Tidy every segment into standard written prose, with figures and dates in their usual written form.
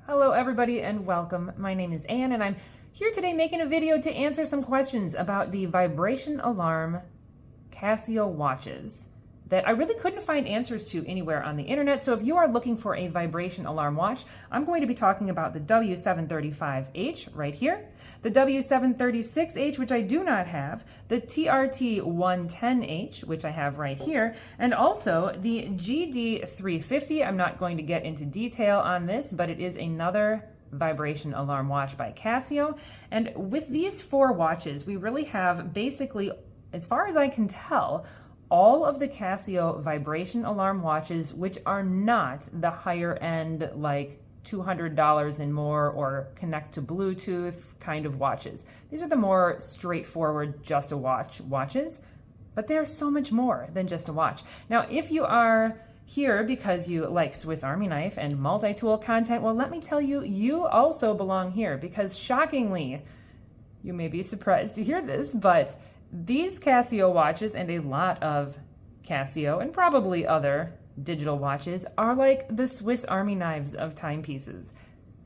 Hello everybody and welcome. My name is Anne and I'm here today making a video to answer some questions about the vibration alarm Casio watches that I really couldn't find answers to anywhere on the internet. So if you are looking for a vibration alarm watch, I'm going to be talking about the W735H right here, the W736H, which I do not have, the TRT110H, which I have right here, and also the GD350. I'm not going to get into detail on this, but it is another vibration alarm watch by Casio. And with these four watches, we really have basically, as far as I can tell, all of the Casio vibration alarm watches, which are not the higher end, like $200 and more, or connect to Bluetooth kind of watches. These are the more straightforward, just a watch watches, but they are so much more than just a watch. Now, if you are here because you like Swiss Army knife and multi-tool content, well, let me tell you, you also belong here, because shockingly, you may be surprised to hear this, but these Casio watches and a lot of Casio and probably other digital watches are like the Swiss Army knives of timepieces.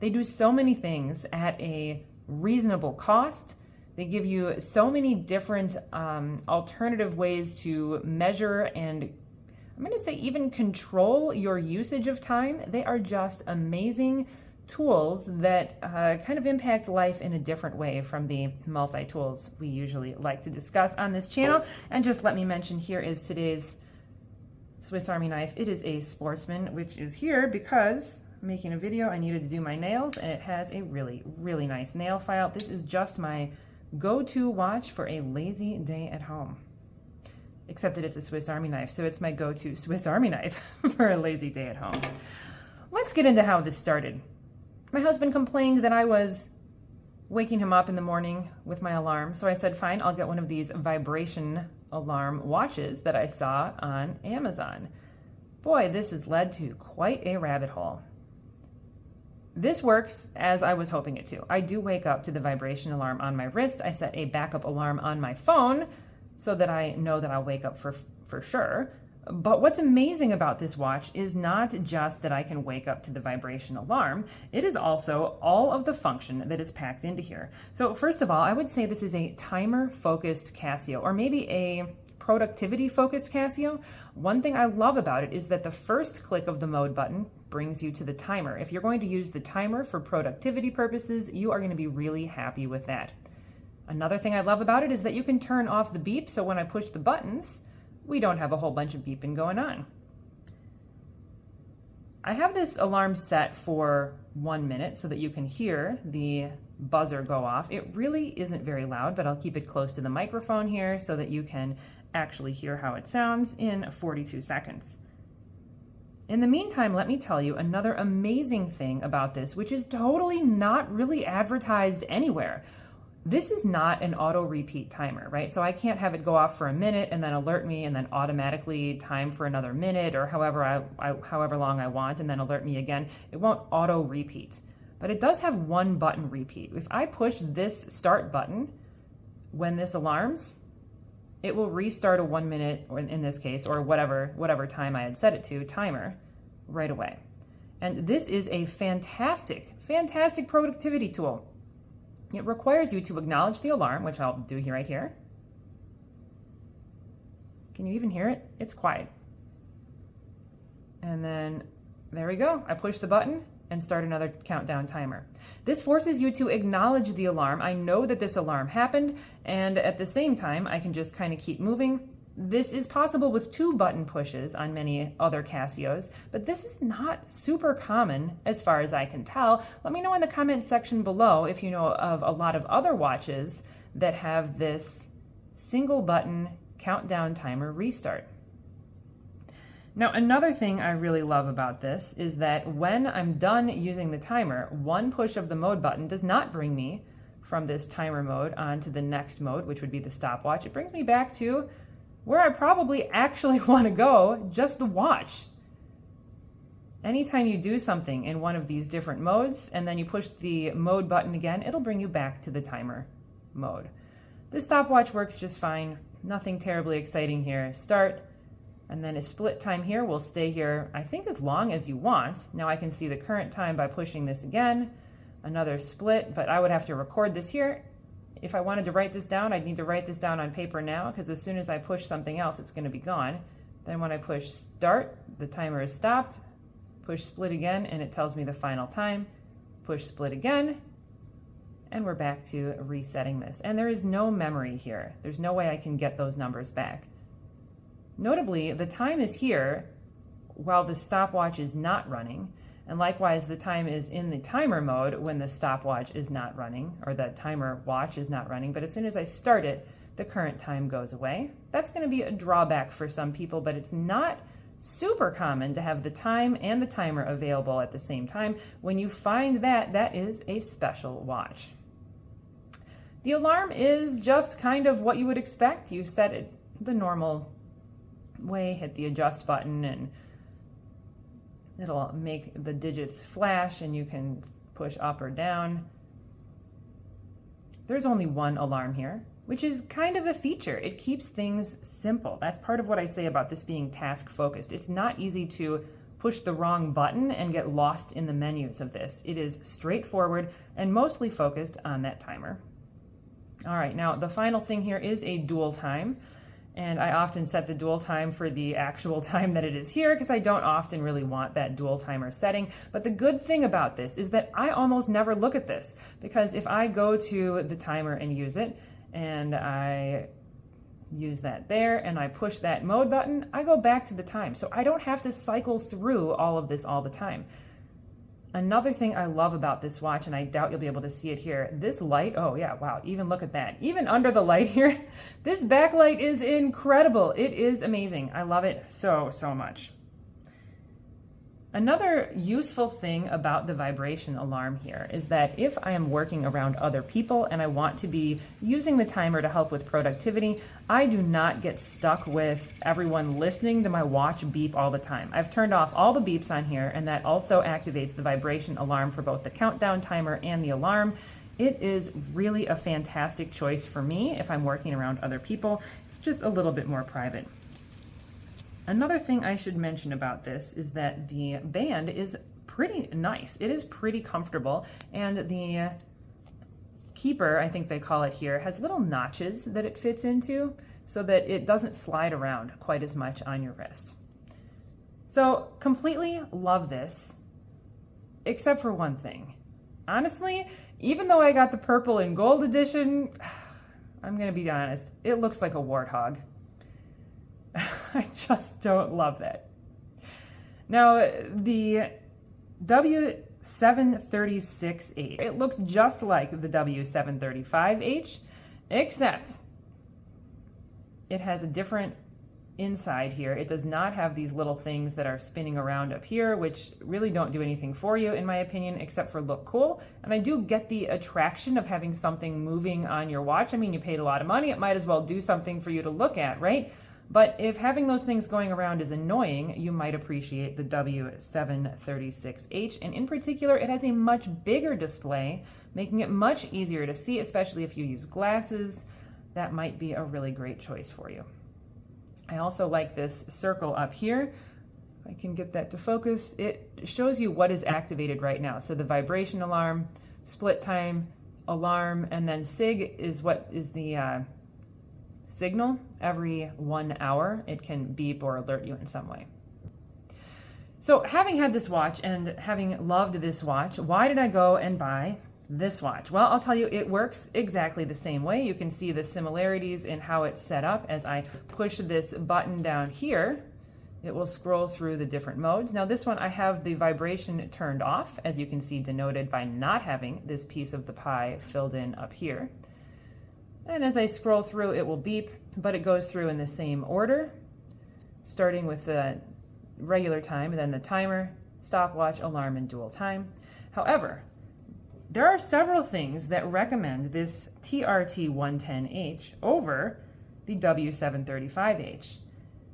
They do so many things at a reasonable cost. They give you so many different alternative ways to measure and, I'm going to say, even control your usage of time. They are just amazing tools that kind of impact life in a different way from the multi-tools we usually like to discuss on this channel. And just let me mention, here is today's Swiss Army knife. It is a Sportsman, which is here because making a video I needed to do my nails, and it has a really, really nice nail file. This is just my go-to watch for a lazy day at home. Except that it's a Swiss Army knife, so it's my go-to Swiss Army knife for a lazy day at home. Let's get into how this started. My husband complained that I was waking him up in the morning with my alarm, so I said, fine, I'll get one of these vibration alarm watches that I saw on Amazon. Boy, this has led to quite a rabbit hole. This works as I was hoping it to. I do wake up to the vibration alarm on my wrist. I set a backup alarm on my phone so that I know that I'll wake up for sure. But what's amazing about this watch is not just that I can wake up to the vibration alarm, it is also all of the function that is packed into here. So first of all, I would say this is a timer-focused Casio, or maybe a productivity-focused Casio. One thing I love about it is that the first click of the mode button brings you to the timer. If you're going to use the timer for productivity purposes, you are going to be really happy with that. Another thing I love about it is that you can turn off the beep, so when I push the buttons, we don't have a whole bunch of beeping going on. I have this alarm set for 1 minute so that you can hear the buzzer go off. It really isn't very loud, but I'll keep it close to the microphone here so that you can actually hear how it sounds in 42 seconds. In the meantime, let me tell you another amazing thing about this, which is totally not really advertised anywhere. This is not an auto repeat timer, right? So I can't have it go off for a minute and then alert me and then automatically time for another minute or however long I want and then alert me again. It won't auto repeat, but it does have one button repeat. If I push this start button when this alarms, it will restart a 1 minute, or in this case, or whatever time I had set it to, timer, right away. And this is a fantastic, fantastic productivity tool. It requires you to acknowledge the alarm, which I'll do here right here. Can you even hear it? It's quiet. And then there we go. I push the button and start another countdown timer. This forces you to acknowledge the alarm. I know that this alarm happened, and at the same time, I can just kind of keep moving. This is possible with 2 button pushes on many other Casios, but this is not super common as far as I can tell. Let me know in the comment section below if you know of a lot of other watches that have this single button countdown timer restart. Now, another thing I really love about this is that when I'm done using the timer, one push of the mode button does not bring me from this timer mode onto the next mode, which would be the stopwatch. It brings me back to where I probably actually want to go, just the watch. Anytime you do something in one of these different modes and then you push the mode button again, it'll bring you back to the timer mode. The stopwatch works just fine. Nothing terribly exciting here. Start, And then a split time here will stay here, I think, as long as you want. Now I can see the current time by pushing this again. Another split, but I would have to record this here. If I wanted to write this down, I'd need to write this down on paper now, because as soon as I push something else, it's going to be gone. Then when I push start, the timer is stopped. Push split again, and it tells me the final time. Push split again, and we're back to resetting this. And there is no memory here. There's no way I can get those numbers back. Notably, the time is here while the stopwatch is not running, and likewise the time is in the timer mode when the stopwatch is not running, or the timer watch is not running, but as soon as I start it, the current time goes away. That's going to be a drawback for some people, but it's not super common to have the time and the timer available at the same time. When you find that, that is a special watch. The alarm is just kind of what you would expect. You set it the normal way, hit the adjust button, and it'll make the digits flash, and you can push up or down. There's only one alarm here, which is kind of a feature. It keeps things simple. That's part of what I say about this being task focused. It's not easy to push the wrong button and get lost in the menus of this. It is straightforward and mostly focused on that timer. All right, now the final thing here is a dual time. And I often set the dual time for the actual time that it is here, because I don't often really want that dual timer setting. But the good thing about this is that I almost never look at this, because if I go to the timer and use it, and I use that there, and I push that mode button, I go back to the time. So I don't have to cycle through all of this all the time. Another thing I love about this watch, and I doubt you'll be able to see it here, this light, oh yeah, wow, even look at that. Even under the light here, this backlight is incredible. It is amazing. I love it so, so much. Another useful thing about the vibration alarm here is that if I am working around other people and I want to be using the timer to help with productivity, I do not get stuck with everyone listening to my watch beep all the time. I've turned off all the beeps on here, and that also activates the vibration alarm for both the countdown timer and the alarm. It is really a fantastic choice for me if I'm working around other people. It's just a little bit more private. Another thing I should mention about this is that the band is pretty nice. It is pretty comfortable, and the keeper, I think they call it here, has little notches that it fits into so that it doesn't slide around quite as much on your wrist. So completely love this, except for one thing. Honestly, even though I got the purple and gold edition, I'm gonna be honest, it looks like a warthog. I just don't love that. Now, the W736H, it looks just like the W735H, except it has a different inside here. It does not have these little things that are spinning around up here, which really don't do anything for you, in my opinion, except for look cool. And I do get the attraction of having something moving on your watch. I mean, you paid a lot of money, it might as well do something for you to look at, right? But if having those things going around is annoying, you might appreciate the W736H. And in particular, it has a much bigger display, making it much easier to see, especially if you use glasses. That might be a really great choice for you. I also like this circle up here. I can get that to focus. It shows you what is activated right now. So the vibration alarm, split time, alarm, and then SIG is what is the signal. Every 1 hour it can beep or alert you in some way. So having had this watch and having loved this watch, why did I go and buy this watch? Well, I'll tell you, it works exactly the same way. You can see the similarities in how it's set up. As I push this button down here, it will scroll through the different modes. Now this one, I have the vibration turned off, as you can see denoted by not having this piece of the pie filled in up here. And as I scroll through, it will beep, but it goes through in the same order, starting with the regular time, and then the timer, stopwatch, alarm, and dual time. However, there are several things that recommend this TRT110H over the W735H.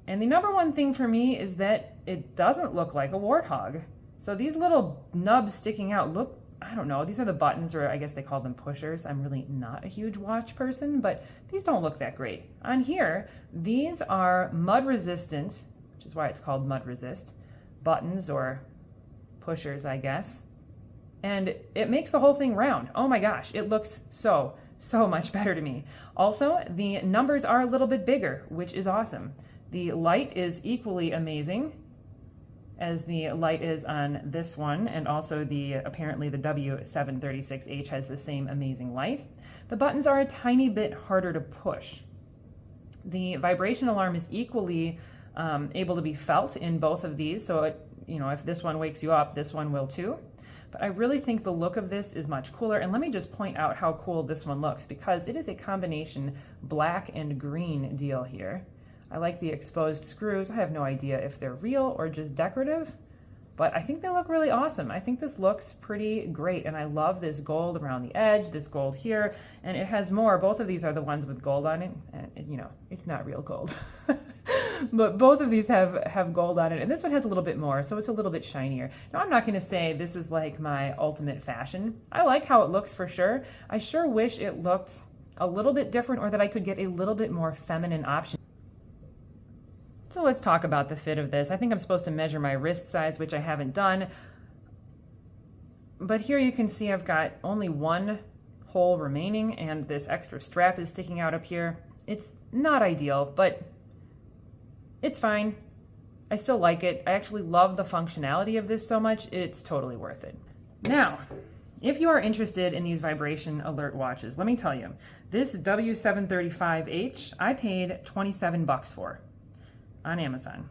And the number one thing for me is that it doesn't look like a warthog. So these little nubs sticking out look, I don't know, these are the buttons, or I guess they call them pushers. I'm really not a huge watch person, but these don't look that great. On here, these are mud resistant which is why it's called mud resist, buttons or pushers, I guess. And it makes the whole thing round. Oh my gosh, it looks so much better to me. Also, the numbers are a little bit bigger, which is awesome. The light is equally amazing as the light is on this one, and also apparently the W736H has the same amazing light. The buttons are a tiny bit harder to push. The vibration alarm is equally able to be felt in both of these, so if this one wakes you up, this one will too. But I really think the look of this is much cooler, and let me just point out how cool this one looks, because it is a combination black and green deal here. I like the exposed screws. I have no idea if they're real or just decorative, but I think they look really awesome. I think this looks pretty great, and I love this gold around the edge, this gold here, and it has more. Both of these are the ones with gold on it, and it's not real gold. But both of these have gold on it, and this one has a little bit more, so it's a little bit shinier. Now, I'm not going to say this is like my ultimate fashion. I like how it looks for sure. I sure wish it looked a little bit different, or that I could get a little bit more feminine option. So let's talk about the fit of this. I think I'm supposed to measure my wrist size, which I haven't done. But here you can see I've got only one hole remaining, and this extra strap is sticking out up here. It's not ideal, but it's fine. I still like it. I actually love the functionality of this so much, it's totally worth it. Now, if you are interested in these vibration alert watches, let me tell you, this W735H, I paid 27 bucks for on Amazon.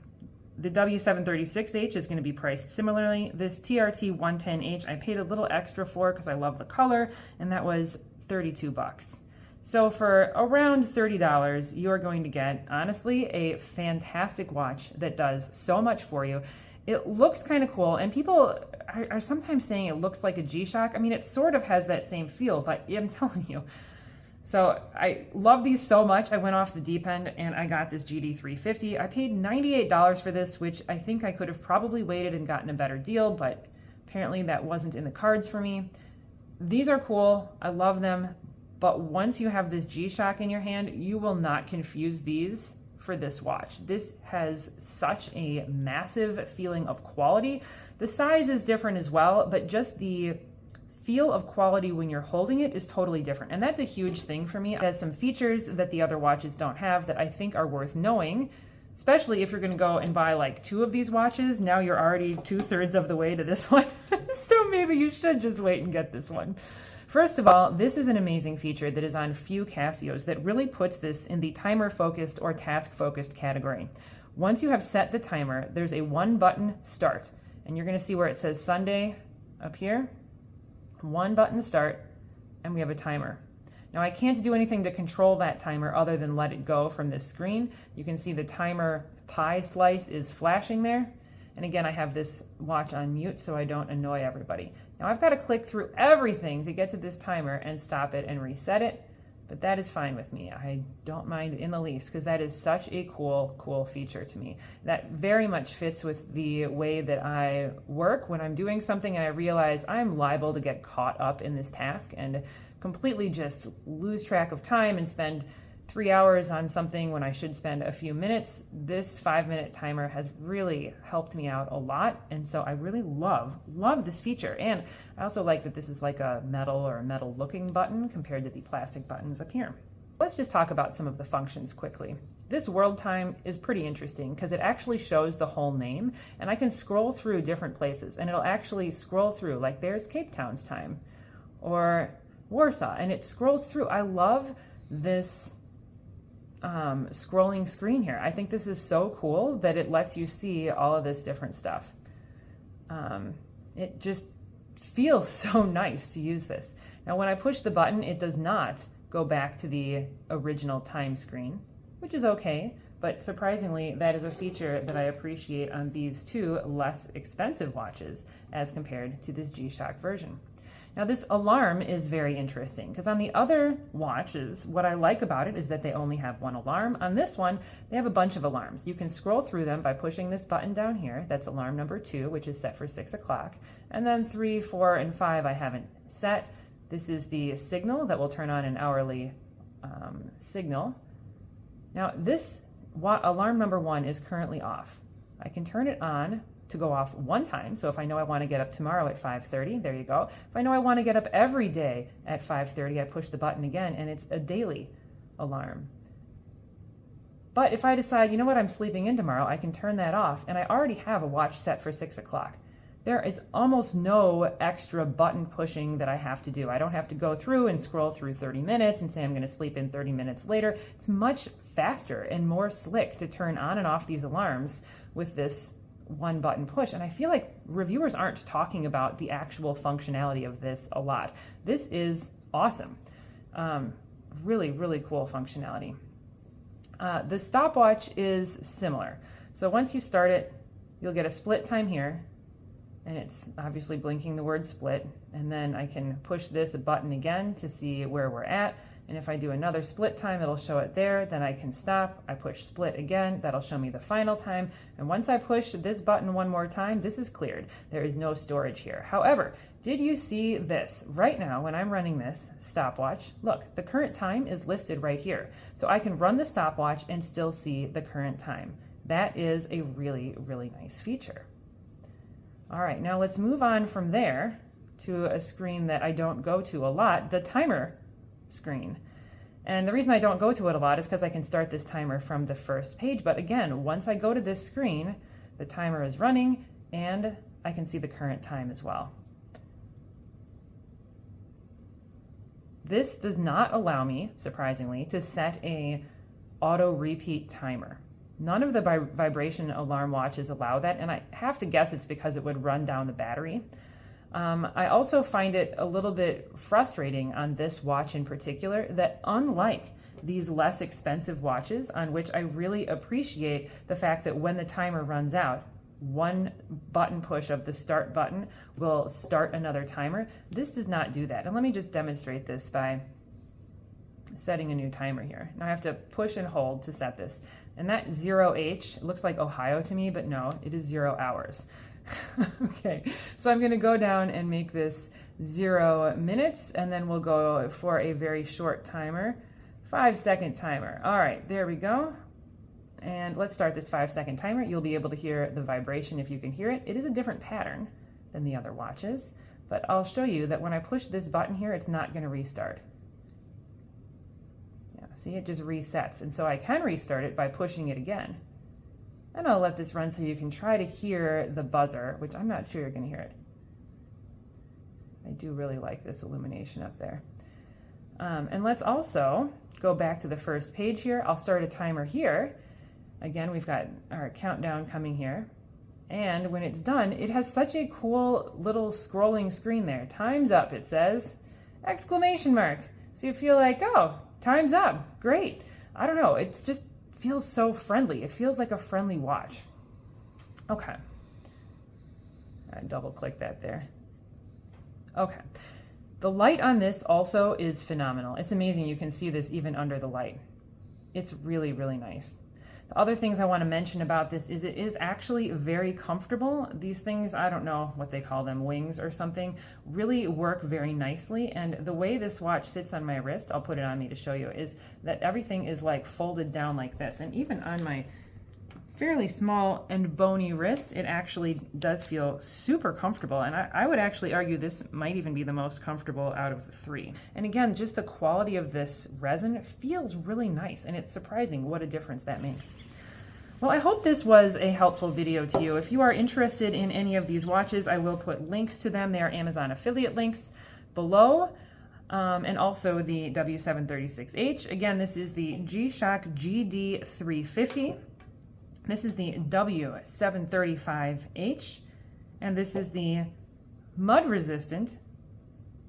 The W736H is going to be priced similarly. This TRT110H, I paid a little extra for because I love the color, and that was 32 bucks. So for around $30, you're going to get, honestly, a fantastic watch that does so much for you. It looks kind of cool, and people are sometimes saying it looks like a G-Shock. I mean, it sort of has that same feel, but I'm telling you. So I love these so much. I went off the deep end and I got this GD350. I paid $98 for this, which I think I could have probably waited and gotten a better deal, but apparently that wasn't in the cards for me. These are cool. I love them. But once you have this G-Shock in your hand, you will not confuse these for this watch. This has such a massive feeling of quality. The size is different as well, but just the feel of quality when you're holding it is totally different. And that's a huge thing for me. It has some features that the other watches don't have that I think are worth knowing, especially if you're gonna go and buy like 2 of these watches. Now you're already 2/3 of the way to this one. So maybe you should just wait and get this one. First of all, this is an amazing feature that is on few Casios that really puts this in the timer-focused or task-focused category. Once you have set the timer, there's a 1-button start, and you're gonna see where it says Sunday up here. 1-button start, and we have a timer. Now I can't do anything to control that timer other than let it go from this screen. You can see the timer pie slice is flashing there. And again, I have this watch on mute so I don't annoy everybody. Now I've got to click through everything to get to this timer and stop it and reset it, but that is fine with me. I don't mind in the least because that is such a cool feature to me. That very much fits with the way that I work when I'm doing something and I realize I'm liable to get caught up in this task and completely just lose track of time and spend 3 hours on something when I should spend a few minutes. This 5-minute timer has really helped me out a lot, and so I really love this feature. And I also like that this is like a metal or a metal looking button compared to the plastic buttons up here. Let's just talk about some of the functions quickly. This world time is pretty interesting because it actually shows the whole name, and I can scroll through different places and it'll actually scroll through, like there's Cape Town's time or Warsaw, and it scrolls through. I love this scrolling screen here. I think this is so cool that it lets you see all of this different stuff. It just feels so nice to use this. Now when I push the button, it does not go back to the original time screen, which is okay, but surprisingly that is a feature that I appreciate on these 2 less expensive watches as compared to this G-Shock version. Now this alarm is very interesting because on the other watches, what I like about it is that they only have 1 alarm. On this one, they have a bunch of alarms. You can scroll through them by pushing this button down here. That's alarm number 2, which is set for 6 o'clock. And then 3, 4, and 5 I haven't set. This is the signal that will turn on an hourly signal. Now this alarm number 1 is currently off. I can turn it on to go off one time. So if I know I want to get up tomorrow at 5:30, there you go. If I know I want to get up every day at 5:30, I push the button again and it's a daily alarm. But if I decide, you know what, I'm sleeping in tomorrow, I can turn that off, and I already have a watch set for 6 o'clock. There is almost no extra button pushing that I have to do. I don't have to go through and scroll through 30 minutes and say I'm going to sleep in 30 minutes later. It's much faster and more slick to turn on and off these alarms with this one button push. And I feel like reviewers aren't talking about the actual functionality of this a lot. This is awesome. Really, really cool functionality. The stopwatch is similar. So once you start it, you'll get a split time here, and it's obviously blinking the word split. And then I can push this button again to see where we're at. And if I do another split time, it'll show it there. Then I can stop. I push split again. That'll show me the final time. And once I push this button one more time, this is cleared. There is no storage here. However, did you see this? Right now, when I'm running this stopwatch, look, the current time is listed right here. So I can run the stopwatch and still see the current time. That is a really, really nice feature. All right, now let's move on from there to a screen that I don't go to a lot, the timer screen. And the reason I don't go to it a lot is because I can start this timer from the first page. But again, once I go to this screen, the timer is running and I can see the current time as well. This does not allow me, surprisingly, to set a auto repeat timer. None of the vibration alarm watches allow that, and I have to guess it's because it would run down the battery. I also find it a little bit frustrating on this watch in particular that, unlike these less expensive watches, on which I really appreciate the fact that when the timer runs out, one button push of the start button will start another timer. This does not do that. And let me just demonstrate this by setting a new timer here. Now I have to push and hold to set this. And that 0H looks like Ohio to me, but no, it is 0 hours. Okay, so I'm going to go down and make this 0 minutes, and then we'll go for a very short timer, 5-second timer. All right, there we go. And let's start this 5-second timer. You'll be able to hear the vibration if you can hear it. It is a different pattern than the other watches, but I'll show you that when I push this button here, it's not going to restart. Yeah, see, it just resets. And so I can restart it by pushing it again. And I'll let this run so you can try to hear the buzzer, which I'm not sure you're going to hear it. I do really like this illumination up there. And let's also go back to the first page here. I'll start a timer here. Again, we've got our countdown coming here. And when it's done, it has such a cool little scrolling screen there. Time's up, it says, exclamation mark. So you feel like, oh, time's up, great. I don't know, it's just feels so friendly. It feels like a friendly watch. Okay. I double click that there. Okay. The light on this also is phenomenal. It's amazing. You can see this even under the light. It's really, really nice. The other things I want to mention about this is it is actually very comfortable. These things, I don't know what they call them, wings or something, really work very nicely. And the way this watch sits on my wrist, I'll put it on me to show you, is that everything is like folded down like this. And even on my fairly small and bony wrist, it actually does feel super comfortable. And I would actually argue this might even be the most comfortable out of the three. And again, just the quality of this resin feels really nice, and it's surprising what a difference that makes. Well, I hope this was a helpful video to you. If you are interested in any of these watches, I will put links to them. They are Amazon affiliate links below. And also the W736H. Again, this is the G-Shock GD350. This is the W735H, and this is the mud-resistant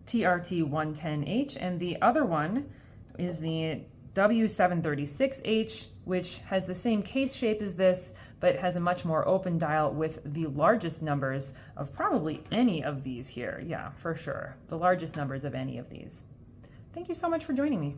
TRT110H, and the other one is the W736H, which has the same case shape as this, but has a much more open dial with the largest numbers of probably any of these here. Yeah, for sure. The largest numbers of any of these. Thank you so much for joining me.